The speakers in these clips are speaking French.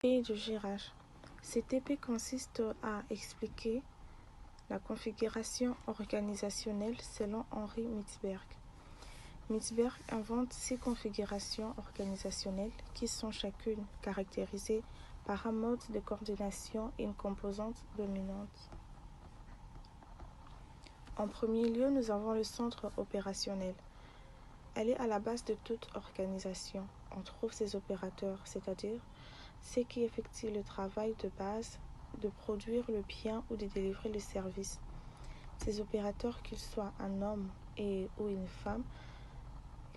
Et de gérage. CTP consiste à expliquer la configuration organisationnelle selon Henri Mintzberg. Mintzberg invente 6 configurations organisationnelles qui sont chacune caractérisées par un mode de coordination et une composante dominante. En premier lieu, nous avons le centre opérationnel. Elle est à la base de toute organisation. On trouve ses opérateurs, c'est-à-dire ceux qui effectuent le travail de base de produire le bien ou de délivrer le service. Ces opérateurs, qu'ils soient un homme ou une femme,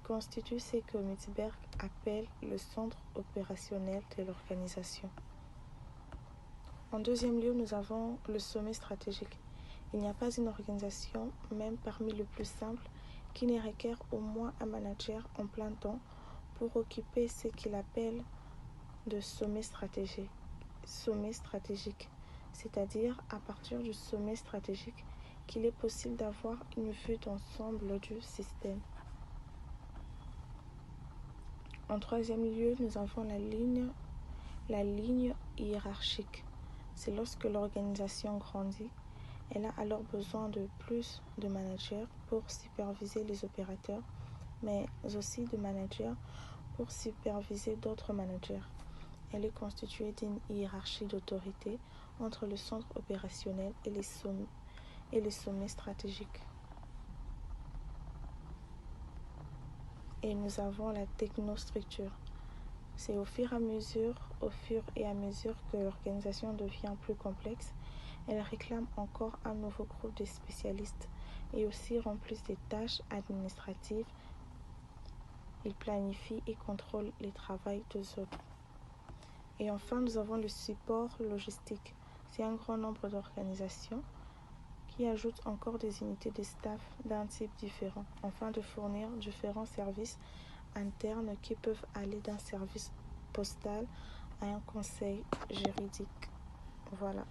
constituent ce que Mintzberg appelle le centre opérationnel de l'organisation. En deuxième lieu, nous avons le sommet stratégique. Il n'y a pas une organisation, même parmi les plus simples, qui ne requiert au moins un manager en plein temps pour occuper ce qu'il appelle de sommet stratégique, c'est-à-dire à partir du sommet stratégique qu'il est possible d'avoir une vue d'ensemble du système. En troisième lieu, nous avons la ligne hiérarchique. C'est lorsque l'organisation grandit. Elle a alors besoin de plus de managers pour superviser les opérateurs, mais aussi de managers pour superviser d'autres managers. Elle est constituée d'une hiérarchie d'autorité entre le centre opérationnel et les sommets stratégiques. Et nous avons la technostructure. C'est au fur et à mesure que l'organisation devient plus complexe, elle réclame encore un nouveau groupe de spécialistes et aussi remplissent des tâches administratives. Il planifie et contrôle les travaux des autres. Et enfin, nous avons le support logistique. C'est un grand nombre d'organisations qui ajoutent encore des unités de staff d'un type différent, afin de fournir différents services internes qui peuvent aller d'un service postal à un conseil juridique. Voilà.